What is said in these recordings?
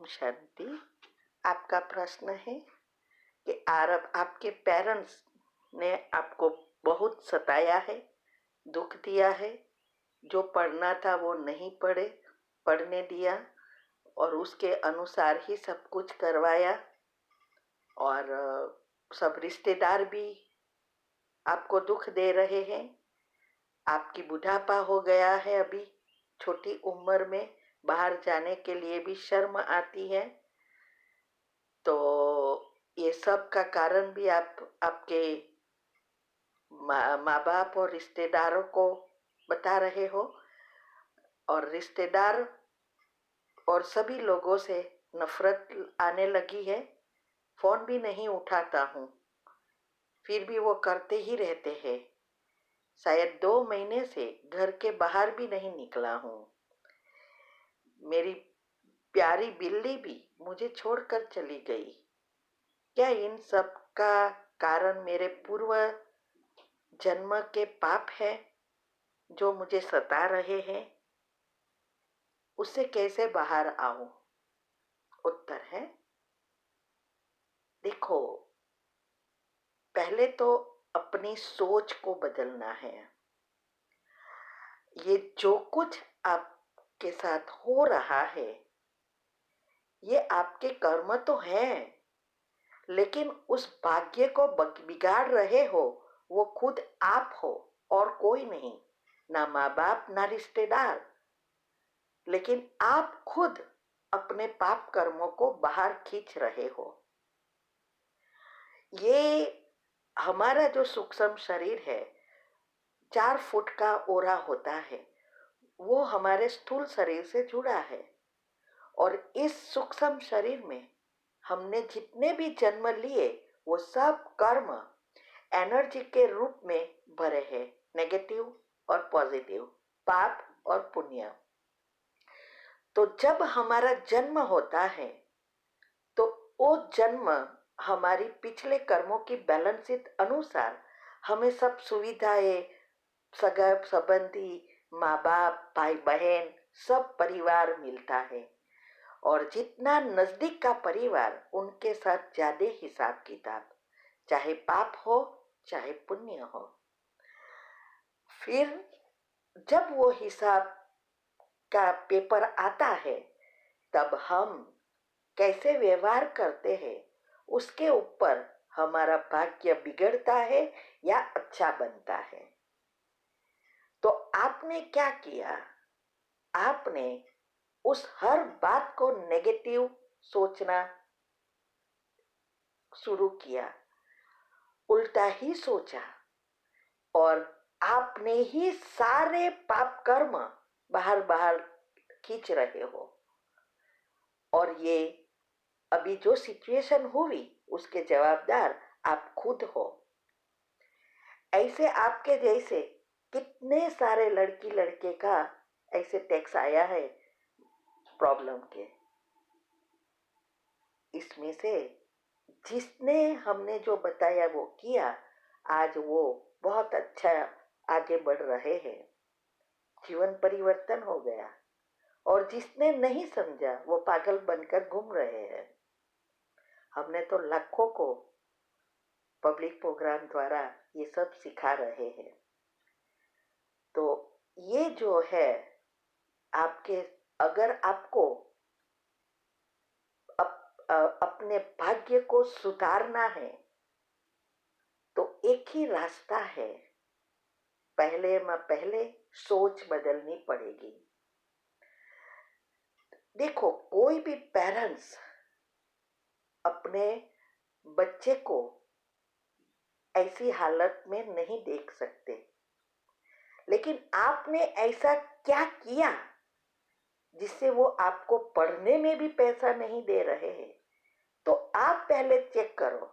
ओम शांति। आपका प्रश्न है कि आरब आपके पेरेंट्स ने आपको बहुत सताया है, दुख दिया है, जो पढ़ना था वो नहीं पढ़ने दिया और उसके अनुसार ही सब कुछ करवाया और सब रिश्तेदार भी आपको दुख दे रहे हैं। आपकी बुढ़ापा हो गया है, अभी छोटी उम्र में बाहर जाने के लिए भी शर्म आती है। तो ये सब का कारण भी आपके माँ बाप और रिश्तेदारों को बता रहे हो और रिश्तेदार और सभी लोगों से नफरत आने लगी है। फोन भी नहीं उठाता हूँ, फिर भी वो करते ही रहते हैं। शायद 2 महीने से घर के बाहर भी नहीं निकला हूँ। मेरी प्यारी बिल्ली भी मुझे छोड़कर चली गई। क्या इन सब का कारण मेरे पूर्व जन्म के पाप है जो मुझे सता रहे हैं? उससे कैसे बाहर आऊं? उत्तर है, देखो, पहले तो अपनी सोच को बदलना है। ये जो कुछ आपके साथ हो रहा है ये आपके कर्म तो हैं, लेकिन उस भाग्य को बिगाड़ रहे हो वो खुद आप हो और कोई नहीं, ना माँ बाप ना रिश्तेदार, लेकिन आप खुद अपने पाप कर्मों को बाहर खींच रहे हो। ये हमारा जो सूक्ष्म शरीर है 4 फुट का ओरा होता है, वो हमारे स्थूल शरीर से जुड़ा है और इस सूक्ष्म शरीर में हमने जितने भी जन्म लिए वो सब कर्म एनर्जी के रूप में भरे हैं, नेगेटिव और पॉजिटिव, पाप और पुण्य। तो जब हमारा जन्म होता है तो वो जन्म हमारी पिछले कर्मों की बैलेंसित अनुसार हमें सब सुविधाएं, सगा संबंधी, माँ बाप, भाई बहन, सब परिवार मिलता है और जितना नजदीक का परिवार उनके साथ ज्यादा हिसाब किताब, चाहे पाप हो चाहे पुण्य हो। फिर जब वो हिसाब का पेपर आता है तब हम कैसे व्यवहार करते हैं उसके ऊपर हमारा भाग्य बिगड़ता है या अच्छा बनता है। तो आपने क्या किया? आपने उस हर बात को नेगेटिव सोचना शुरू किया, उल्टा ही सोचा और आपने ही सारे पाप कर्म बाहर बाहर खींच रहे हो। और ये अभी जो सिचुएशन हुई उसके जवाबदार आप खुद हो। ऐसे आपके जैसे कितने सारे लड़की लड़के का ऐसे टैक्स आया है प्रॉब्लम के। इसमें से जिसने हमने जो बताया वो किया, आज वो बहुत अच्छा आगे बढ़ रहे हैं, जीवन परिवर्तन हो गया। और जिसने नहीं समझा वो पागल बनकर घूम रहे हैं। हमने तो लाखों को पब्लिक प्रोग्राम द्वारा ये सब सिखा रहे हैं। तो ये जो है आपके, अगर आपको अपने भाग्य को सुधारना है तो एक ही रास्ता है, पहले सोच बदलनी पड़ेगी। देखो, कोई भी पेरेंट्स अपने बच्चे को ऐसी हालत में नहीं देख सकते, लेकिन आपने ऐसा क्या किया जिससे वो आपको पढ़ने में भी पैसा नहीं दे रहे हैं? तो आप पहले चेक करो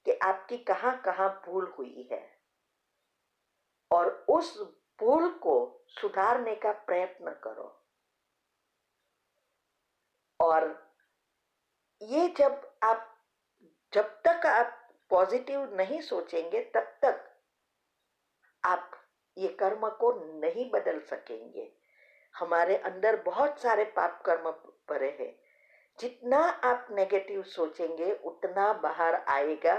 कि आपकी कहां कहां भूल हुई है और उस भूल को सुधारने का प्रयत्न करो। और ये जब तक आप पॉजिटिव नहीं सोचेंगे तब तक आप ये कर्म को नहीं बदल सकेंगे। हमारे अंदर बहुत सारे पाप कर्म भरे हैं जितना आप नेगेटिव सोचेंगे उतना बाहर आएगा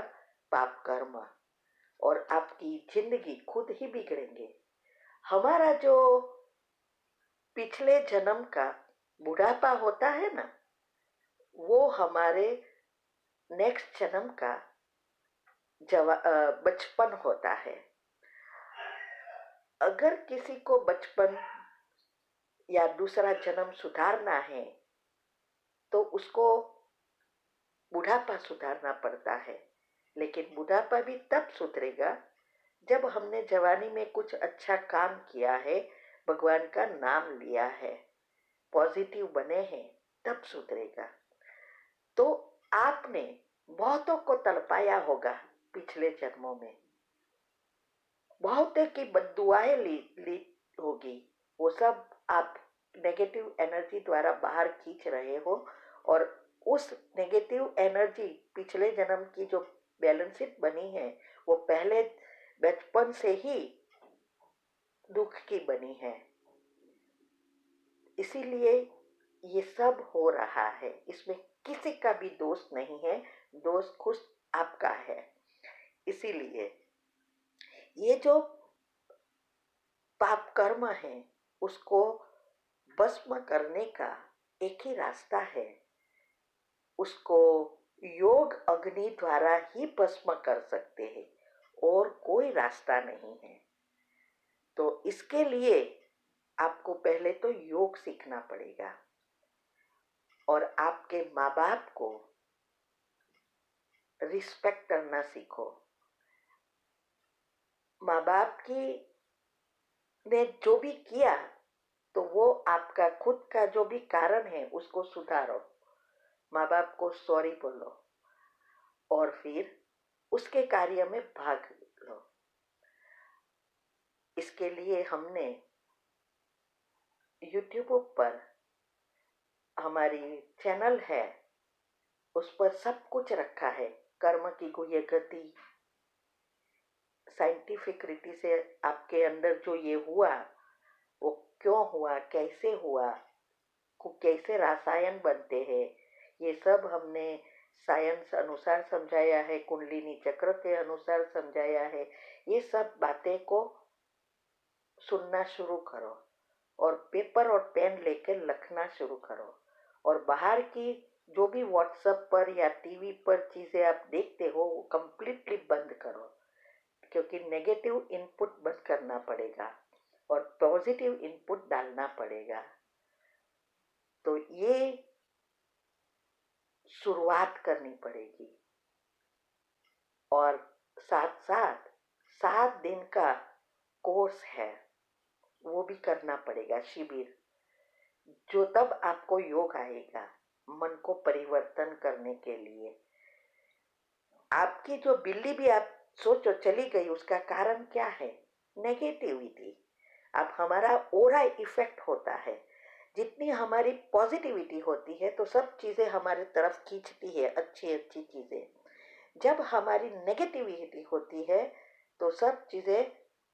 पाप कर्म, और आपकी जिंदगी खुद ही बिगड़ेंगे। हमारा जो पिछले जन्म का बुढ़ापा होता है ना, वो हमारे नेक्स्ट जन्म का बचपन होता है। अगर किसी को बचपन या दूसरा जन्म सुधारना है तो उसको बुढ़ापा सुधारना पड़ता है। लेकिन बुढ़ापा भी तब सुधरेगा जब हमने जवानी में कुछ अच्छा काम किया है, भगवान का नाम लिया है, पॉजिटिव बने हैं, तब सुधरेगा। तो आपने बहुतों को तड़पाया होगा पिछले जन्मों में, बहुतों की बद्दुआएं ली होगी, वो सब आप नेगेटिव एनर्जी द्वारा बाहर खींच रहे हो। और उस नेगेटिव एनर्जी पिछले जन्म की जो बैलेंस शीट बनी है, वो पहले बचपन से ही दुख की बनी है। इसीलिए ये सब हो रहा है, इसमें किसी का भी दोष नहीं है, दोष खुद आपका है। इसीलिए ये जो पाप कर्म है उसको भस्म करने का एक ही रास्ता है, उसको योग अग्नि द्वारा ही भस्म कर सकते हैं, और कोई रास्ता नहीं है। तो इसके लिए आपको पहले तो योग सीखना पड़ेगा, और आपके माँ बाप को रिस्पेक्ट करना सीखो। माँ बाप की ने जो भी किया तो वो आपका खुद का जो भी कारण है उसको सुधारो, माँ बाप को सॉरी बोलो, और फिर उसके कार्य में भाग लो। इसके लिए हमने यूट्यूब पर हमारी चैनल है, उस पर सब कुछ रखा है। कर्म की गुह्य गति, साइंटिफिक रीति से आपके अंदर जो ये हुआ वो क्यों हुआ, कैसे हुआ, कैसे रसायन बनते हैं, ये सब हमने साइंस अनुसार समझाया है, कुंडलिनी चक्र के अनुसार समझाया है। ये सब बातें को सुनना शुरू करो, और पेपर और पेन लेकर लिखना शुरू करो, और बाहर की जो भी व्हाट्सएप पर या टीवी पर चीजें आप देखते हो वो कंप्लीटली बंद करो, क्योंकि नेगेटिव इनपुट बंद करना पड़ेगा और पॉजिटिव इनपुट डालना पड़ेगा। तो ये शुरुआत करनी पड़ेगी, और साथ साथ 7 दिन का कोर्स है वो भी करना पड़ेगा, शिविर, जो तब आपको योग आएगा मन को परिवर्तन करने के लिए। आपकी जो बिल्ली भी आप सोचो चली गई, उसका कारण क्या है? नेगेटिविटी। अब हमारा ओरा इफेक्ट होता है, जितनी हमारी पॉजिटिविटी होती है तो सब चीजें हमारी तरफ खींचती है, अच्छी अच्छी चीजें। जब हमारी नेगेटिविटी होती है तो सब चीजें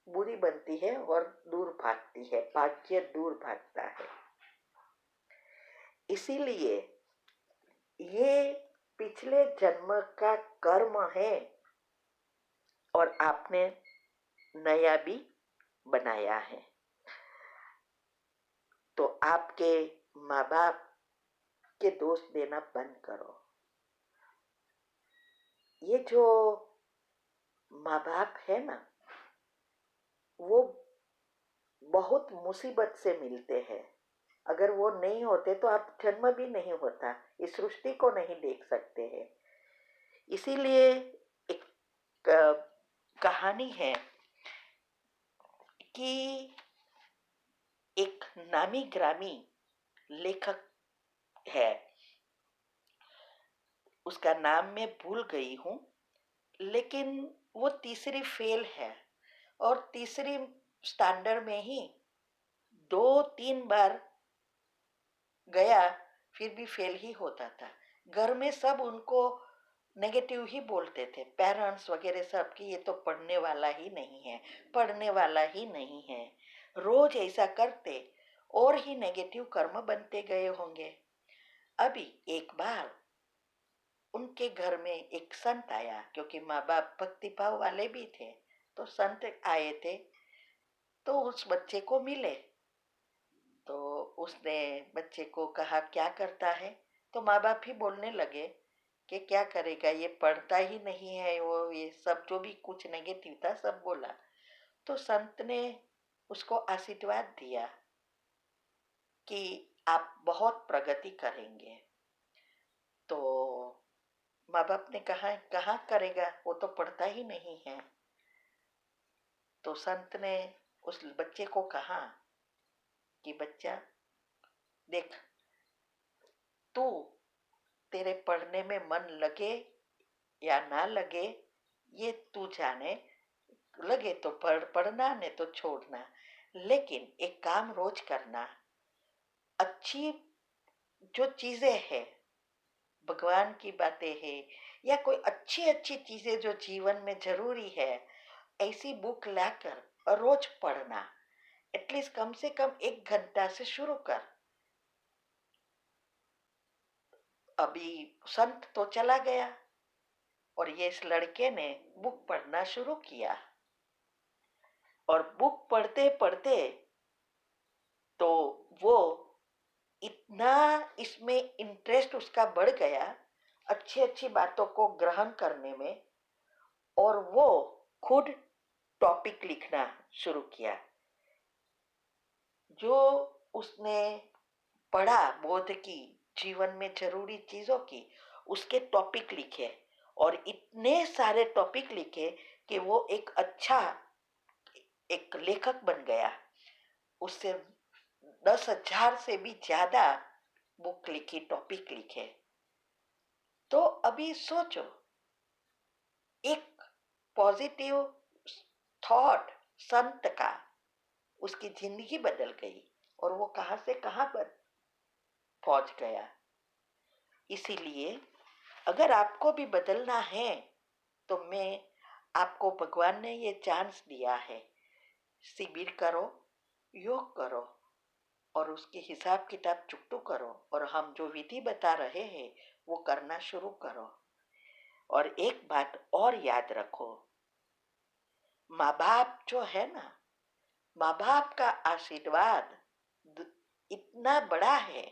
बुरी बनती है और दूर भागती है, भाग्य दूर भागता है। इसीलिए ये पिछले जन्म का कर्म है, और आपने नया भी बनाया है। तो आपके माँ बाप के दोष देना बंद करो। ये जो माँ बाप है ना, वो बहुत मुसीबत से मिलते हैं। अगर वो नहीं होते तो आप जन्म भी नहीं होता, इस सृष्टि को नहीं देख सकते हैं। इसीलिए एक कहानी है कि एक नामी ग्रामी लेखक है, उसका नाम मैं भूल गई हूँ, लेकिन वो तीसरी फेल है, और तीसरी स्टैंडर्ड में ही 2-3 बार गया, फिर भी फेल ही होता था। घर में सब उनको नेगेटिव ही बोलते थे, पेरेंट्स वगैरह सब, कि ये तो पढ़ने वाला ही नहीं है, पढ़ने वाला ही नहीं है। रोज ऐसा करते और ही नेगेटिव कर्म बनते गए होंगे। अभी एक बार उनके घर में एक संत आया, क्योंकि माँ बाप भक्ति भाव वाले भी थे, तो संत आए थे, तो उस बच्चे को मिले। तो उसने बच्चे को कहा क्या करता है, तो माँ बाप ही बोलने लगे कि क्या करेगा, ये पढ़ता ही नहीं है, वो ये सब जो भी कुछ नेगेटिव था सब बोला। तो संत ने उसको आशीर्वाद दिया कि आप बहुत प्रगति करेंगे। तो माँ बाप ने कहा कहाँ करेगा, वो तो पढ़ता ही नहीं है। तो संत ने उस बच्चे को कहा कि बच्चा देख, तू तेरे पढ़ने में मन लगे या ना लगे ये तू जाने, लगे तो पढ़ना, नहीं तो छोड़ना, लेकिन एक काम रोज करना। अच्छी जो चीजें हैं, भगवान की बातें हैं या कोई अच्छी अच्छी चीजें जो जीवन में जरूरी है, ऐसी बुक लाकर रोज पढ़ना। एटलीस्ट कम से कम 1 घंटा से शुरू कर। अभी संत तो चला गया और ये इस लड़के ने बुक पढ़ना शुरू किया, और बुक पढ़ते पढ़ते तो वो इतना इसमें इंटरेस्ट उसका बढ़ गया, अच्छी अच्छी बातों को ग्रहण करने में, और वो खुद टॉपिक लिखना शुरू किया। जो उसने पढ़ा बोध की, जीवन में जरूरी चीजों की, उसके टॉपिक लिखे, और इतने सारे टॉपिक लिखे कि वो एक अच्छा एक लेखक बन गया। उससे 10,000 से भी ज्यादा बुक लिखी, टॉपिक लिखे। तो अभी सोचो, एक पॉजिटिव थॉट संत का उसकी जिंदगी बदल गई, और वो कहां से कहां पर पहुंच गया। इसीलिए अगर आपको भी बदलना है तो मैं आपको, भगवान ने ये चांस दिया है, शिविर करो, योग करो, और उसके हिसाब किताब चुकतू करो, और हम जो विधि बता रहे हैं वो करना शुरू करो। और एक बात और याद रखो, माँ बाप जो है ना, माँ बाप का आशीर्वाद इतना बड़ा है।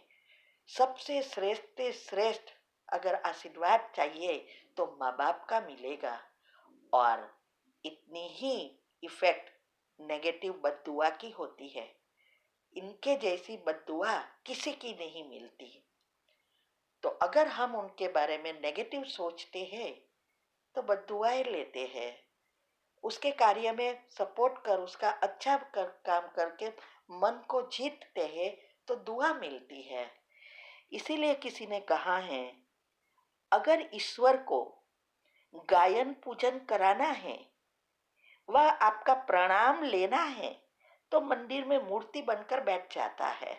सबसे श्रेष्ठ श्रेष्ठ अगर आशीर्वाद चाहिए तो माँ बाप का मिलेगा, और इतनी ही इफेक्ट नेगेटिव बद्दुआ की होती है। इनके जैसी बद्दुआ किसी की नहीं मिलती। तो अगर हम उनके बारे में नेगेटिव सोचते हैं तो बद्दुआएं लेते हैं। उसके कार्य में सपोर्ट कर, उसका अच्छा काम करके मन को जीतते हैं तो दुआ मिलती है। इसीलिए किसी ने कहा है, अगर ईश्वर को गायन पूजन कराना है, वह आपका प्रणाम लेना है, तो मंदिर में मूर्ति बनकर बैठ जाता है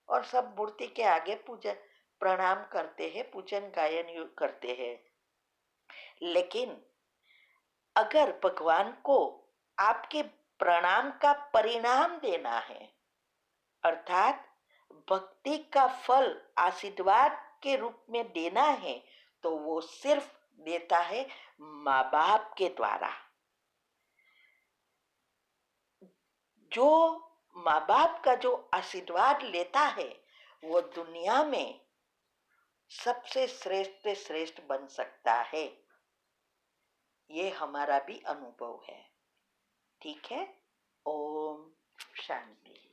और सब मूर्ति के आगे पूजन प्रणाम करते हैं, पूजन गायन करते हैं। लेकिन अगर भगवान को आपके प्रणाम का परिणाम देना है, अर्थात भक्ति का फल आशीर्वाद के रूप में देना है, तो वो सिर्फ देता है माँ बाप के द्वारा। जो माँ बाप का जो आशीर्वाद लेता है वो दुनिया में सबसे श्रेष्ठ श्रेष्ठ बन सकता है। ये हमारा भी अनुभव है। ठीक है। ओम शांति।